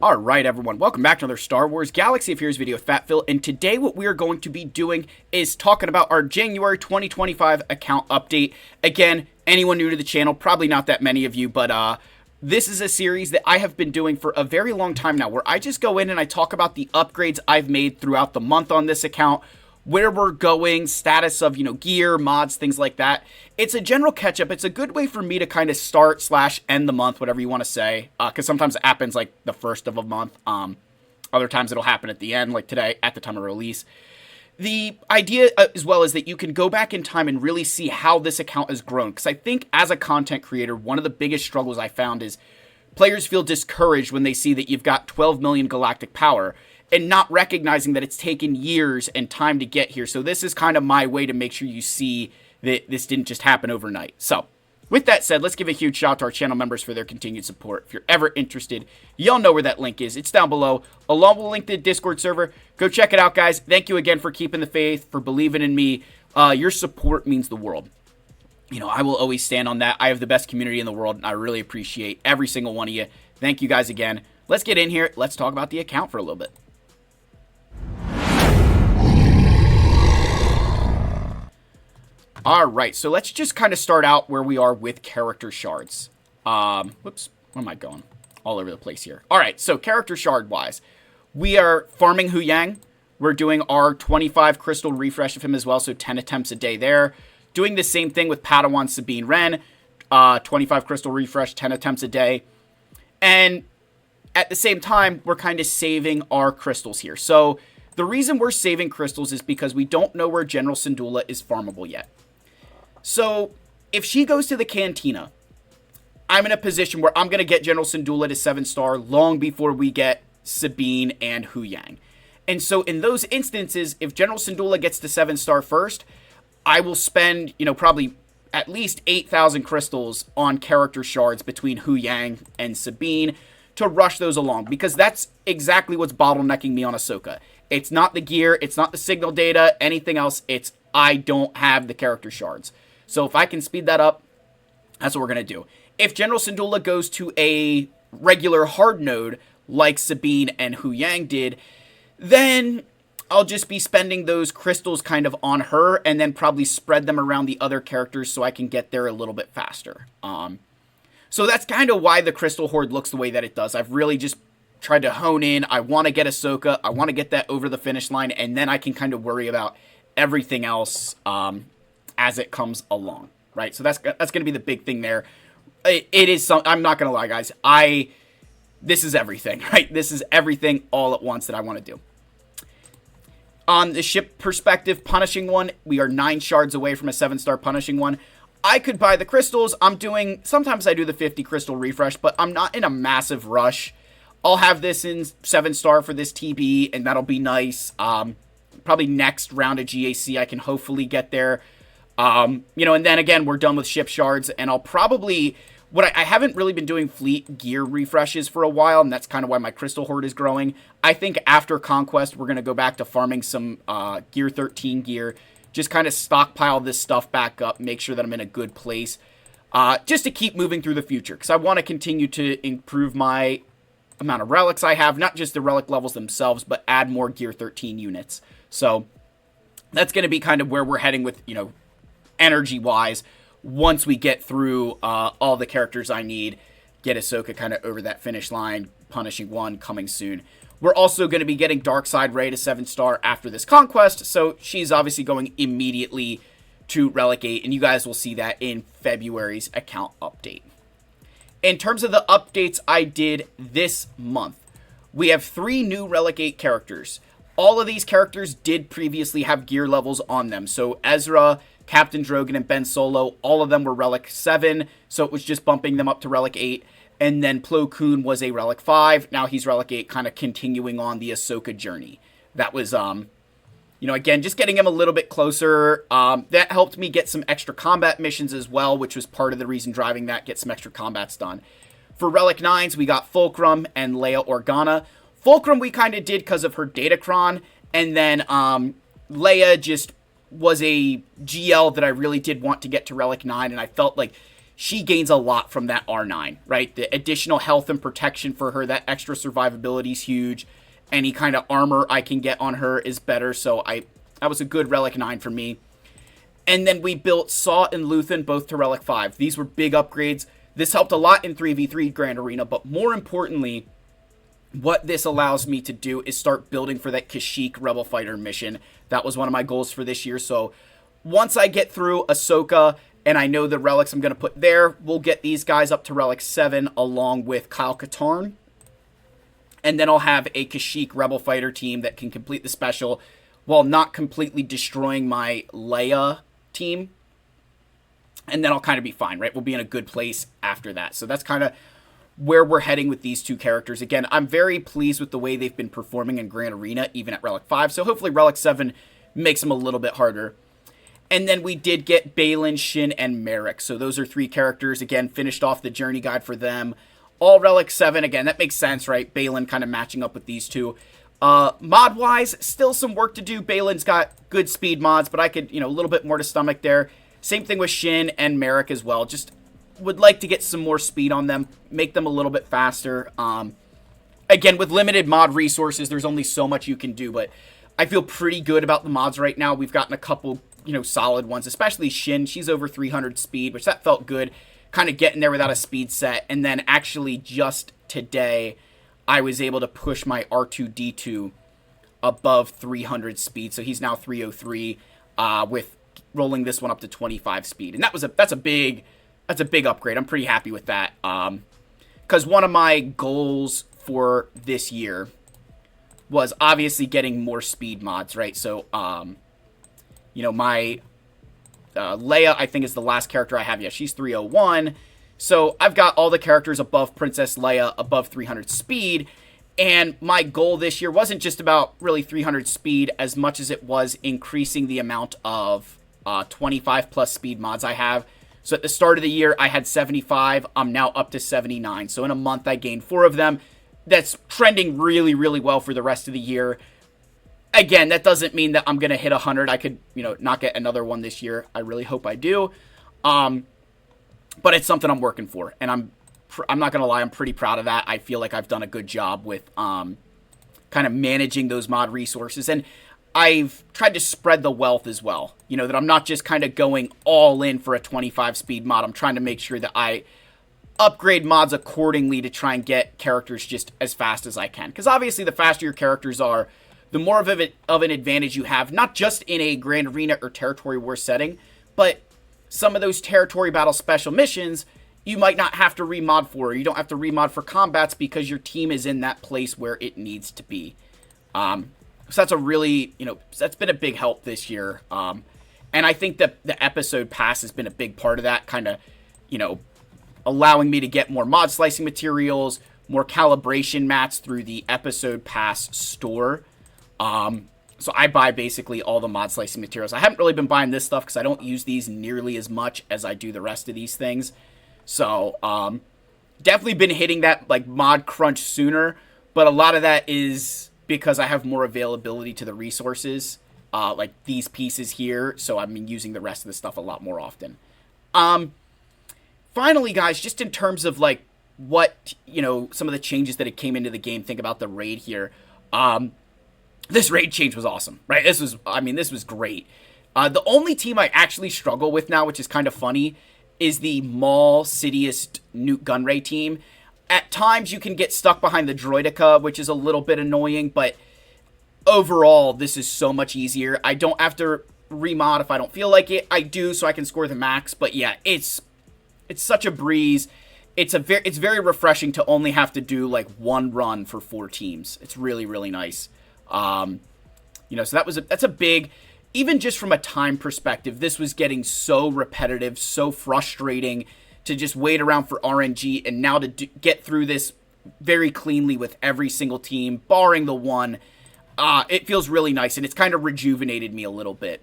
Alright everyone, welcome back to another Star Wars Galaxy of Heroes video with Fat Phil, and today what we're going to be doing is talking about our January 2025 account update. Again, anyone new to the channel, probably not that many of you, but this is a series that I have been doing for a very long time now, where I just go in and I talk about the upgrades I've made throughout the month on this account, where we're going, status of, gear, mods, things like that. It's a general catch-up. It's a good way for me to kind of start / end the month, whatever you want to say, because sometimes it happens like the first of a month. Other times it'll happen at the end, like today, at the time of release. The idea as well is that you can go back in time and really see how this account has grown, because I think as a content creator, one of the biggest struggles I found is players feel discouraged when they see that you've got 12 million galactic power, and not recognizing that it's taken years and time to get here. So this is kind of my way to make sure you see that this didn't just happen overnight. So, with that said, let's give a huge shout out to our channel members for their continued support. If you're ever interested, y'all know where that link is. It's down below, along with a link to the Discord server. Go check it out, guys. Thank you again for keeping the faith, for believing in me. Your support means the world. I will always stand on that. I have the best community in the world, and I really appreciate every single one of you. Thank you guys again. Let's get in here. Let's talk about the account for a little bit. Alright, so let's just kind of start out where we are with character shards. Whoops, where am I going? All over the place here. Alright, so character shard wise, we are farming Hu Yang. We're doing our 25 crystal refresh of him as well, so 10 attempts a day there. Doing the same thing with Padawan Sabine Wren, 25 crystal refresh, 10 attempts a day. And at the same time, we're kind of saving our crystals here. So the reason we're saving crystals is because we don't know where General Syndulla is farmable yet. So, if she goes to the Cantina, I'm in a position where I'm going to get General Syndulla to 7-star long before we get Sabine and Hu Yang. And so, in those instances, if General Syndulla gets to 7-star first, I will spend, probably at least 8,000 crystals on character shards between Hu Yang and Sabine to rush those along, because that's exactly what's bottlenecking me on Ahsoka. It's not the gear, it's not the signal data, anything else, it's I don't have the character shards. So if I can speed that up, that's what we're going to do. If General Syndulla goes to a regular hard node, like Sabine and Hu Yang did, then I'll just be spending those crystals kind of on her, and then probably spread them around the other characters so I can get there a little bit faster. So that's kind of why the crystal horde looks the way that it does. I've really just tried to hone in. I want to get Ahsoka. I want to get that over the finish line, and then I can kind of worry about everything else as it comes along, right? So that's going to be the big thing there. It is some. I'm not going to lie, guys. This is everything, right? This is everything all at once that I want to do. On the ship perspective, punishing one, we are 9 shards away from a 7-star punishing one. I could buy the crystals. Sometimes I do the 50 crystal refresh, but I'm not in a massive rush. I'll have this in 7-star for this TB, and that'll be nice. Probably next round of GAC, I can hopefully get there. And then again, we're done with ship shards, and I'll probably, I haven't really been doing fleet gear refreshes for a while, and that's kind of why my crystal horde is growing. I think after Conquest, we're going to go back to farming some Gear 13 gear, just kind of stockpile this stuff back up, make sure that I'm in a good place, just to keep moving through the future, because I want to continue to improve my amount of relics I have, not just the relic levels themselves, but add more Gear 13 units. So that's going to be kind of where we're heading with, energy-wise, once we get through all the characters I need, get Ahsoka kind of over that finish line, punishing one coming soon. We're also going to be getting Darkside Rey to 7-star after this Conquest, so she's obviously going immediately to Relic 8, and you guys will see that in February's account update. In terms of the updates I did this month, we have 3 new Relic 8 characters. All of these characters did previously have gear levels on them, so Ezra, Captain Drogon, and Ben Solo, all of them were Relic 7, so it was just bumping them up to Relic 8. And then Plo Koon was a Relic 5. Now he's Relic 8, kind of continuing on the Ahsoka journey. That was, again, just getting him a little bit closer. That helped me get some extra combat missions as well, which was part of the reason driving that, get some extra combats done. For Relic 9s, we got Fulcrum and Leia Organa. Fulcrum we kind of did because of her Datacron, and then Leia just was a GL that I really did want to get to Relic 9, and I felt like she gains a lot from that R9, right? The additional health and protection for her, that extra survivability is huge. Any kind of armor I can get on her is better, so that was a good Relic 9 for me. And then we built Saw and Luthen both to Relic 5. These were big upgrades. This helped a lot in 3v3 Grand Arena, but more importantly, what this allows me to do is start building for that Kashyyyk Rebel Fighter mission. That was one of my goals for this year, so once I get through Ahsoka and I know the relics I'm going to put there, we'll get these guys up to Relic 7 along with Kyle Katarn. And then I'll have a Kashyyyk Rebel Fighter team that can complete the special while not completely destroying my Leia team. And then I'll kind of be fine, right? We'll be in a good place after that. So that's kind of where we're heading with these two characters. Again, I'm very pleased with the way they've been performing in Grand Arena, even at Relic 5. So hopefully Relic 7 makes them a little bit harder. And then we did get Baylan, Shin, and Merrick. So those are 3 characters. Again, finished off the journey guide for them. All Relic 7. Again, that makes sense, right? Baylan kind of matching up with these two. Mod-wise, still some work to do. Baylan's got good speed mods, but I could, a little bit more to stomach there. Same thing with Shin and Merrick as well. Just would like to get some more speed on them. Make them a little bit faster. Again, with limited mod resources, there's only so much you can do, but I feel pretty good about the mods right now. We've gotten a couple solid ones, especially Shin. She's over 300 speed, which that felt good. Kind of getting there without a speed set. And then actually just today, I was able to push my R2-D2 above 300 speed. So he's now 303 with rolling this one up to 25 speed. And that's a big upgrade. I'm pretty happy with that. Because one of my goals for this year was obviously getting more speed mods, right? So, my Leia, I think, is the last character I have. Yeah, she's 301. So I've got all the characters above Princess Leia, above 300 speed. And my goal this year wasn't just about really 300 speed as much as it was increasing the amount of 25 plus speed mods I have. So at the start of the year, I had 75. I'm now up to 79. So in a month, I gained 4 of them. That's trending really, really well for the rest of the year. Again, that doesn't mean that I'm going to hit 100. I could, not get another one this year. I really hope I do. But it's something I'm working for. And I'm not going to lie, I'm pretty proud of that. I feel like I've done a good job with kind of managing those mod resources. And I've tried to spread the wealth as well. That I'm not just kind of going all in for a 25 speed mod. I'm trying to make sure that I upgrade mods accordingly to try and get characters just as fast as I can. Because obviously the faster your characters are, the more of an advantage you have, not just in a Grand Arena or Territory War setting, but some of those Territory Battle special missions you might not have to remod for, or you don't have to remod for combats because your team is in that place where it needs to be. So that's a really, that's been a big help this year. And I think that the episode pass has been a big part of that, kind of, allowing me to get more mod slicing materials, more calibration mats through the episode pass store. So I buy basically all the mod slicing materials. I haven't really been buying this stuff because I don't use these nearly as much as I do the rest of these things. So, definitely been hitting that like mod crunch sooner, but a lot of that is because I have more availability to the resources, like these pieces here. So I've been using the rest of the stuff a lot more often. Finally, guys, just in terms of like what, some of the changes that it came into the game, think about the raid here. This raid change was awesome, right? This was great. The only team I actually struggle with now, which is kind of funny, is the Maul Sidious Nuke Gunray team. At times, you can get stuck behind the Droideka, which is a little bit annoying, but overall, this is so much easier. I don't have to remod if I don't feel like it. I do, so I can score the max, but yeah, it's such a breeze. It's very refreshing to only have to do like one run for 4 teams. It's really, really nice. So that's a big, even just from a time perspective, this was getting so repetitive, so frustrating to just wait around for RNG, and now to get through this very cleanly with every single team, barring the one, it feels really nice, and it's kind of rejuvenated me a little bit.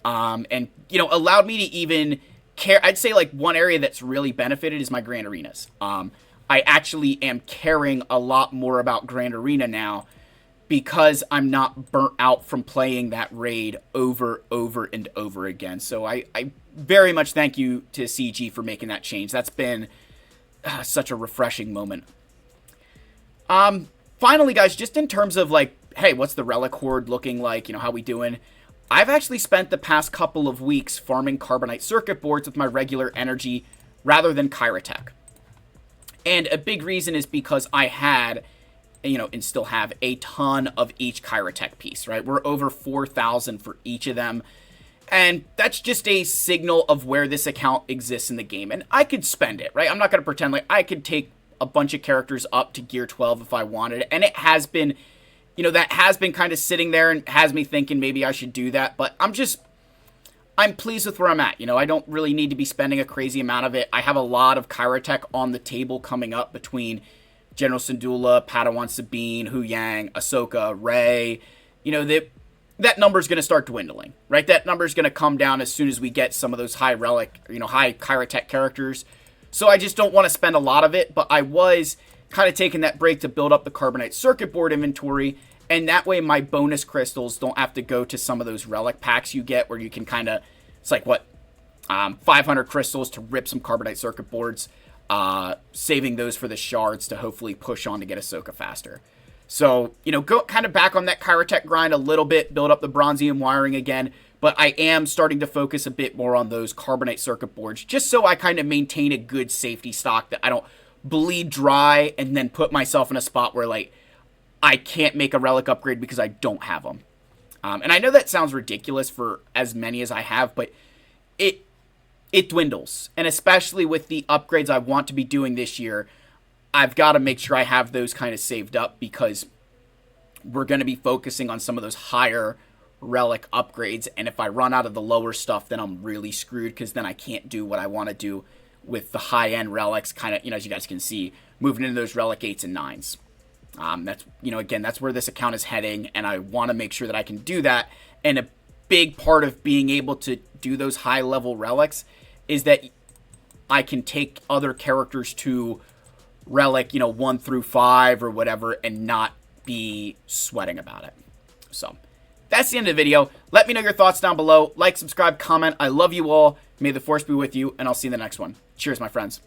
And allowed me to even care. I'd say like one area that's really benefited is my Grand Arenas. I actually am caring a lot more about Grand Arena now, because I'm not burnt out from playing that raid over and over again. So I very much thank you to CG for making that change. That's been such a refreshing moment. Finally, guys, just in terms of like, hey, what's the relic horde looking like? You know, how we doing? I've actually spent the past couple of weeks farming carbonite circuit boards with my regular energy rather than Kyrotech. And a big reason is because I had, you know, and still have a ton of each Kyrotech piece, right? We're over 4,000 for each of them. And that's just a signal of where this account exists in the game. And I could spend it, right? I'm not going to pretend like I could take a bunch of characters up to gear 12 if I wanted. And it has been, you know, that has been kind of sitting there and has me thinking maybe I should do that. But I'm pleased with where I'm at. You know, I don't really need to be spending a crazy amount of it. I have a lot of Kyrotech on the table coming up between General Syndulla, Padawan Sabine, Hu Yang, Ahsoka, Rey. You know, that number's going to start dwindling, right? That number's going to come down as soon as we get some of those high relic, you know, high Kyrotech characters. So I just don't want to spend a lot of it, but I was kind of taking that break to build up the carbonite circuit board inventory, and that way my bonus crystals don't have to go to some of those relic packs you get where you can kind of, it's like what, 500 crystals to rip some carbonite circuit boards, saving those for the shards to hopefully push on to get Ahsoka faster. So, you know, go kind of back on that Kyrotech grind a little bit, build up the bronzium wiring again, but I am starting to focus a bit more on those carbonite circuit boards, just so I kind of maintain a good safety stock that I don't bleed dry and then put myself in a spot where, like, I can't make a relic upgrade because I don't have them. And I know that sounds ridiculous for as many as I have, but it dwindles. And especially with the upgrades I want to be doing this year, I've got to make sure I have those kind of saved up because we're going to be focusing on some of those higher relic upgrades. And if I run out of the lower stuff, then I'm really screwed because then I can't do what I want to do with the high-end relics, kind of, you know, as you guys can see, moving into those relic 8s and 9s. That's, you know, again, that's where this account is heading, and I want to make sure that I can do that. And a big part of being able to do those high-level relics is that I can take other characters to relic, you know, 1 through 5 or whatever and not be sweating about it. So that's the end of the video. Let me know your thoughts down below. Like, subscribe, comment. I love you all. May the force be with you, and I'll see you in the next one. Cheers, my friends.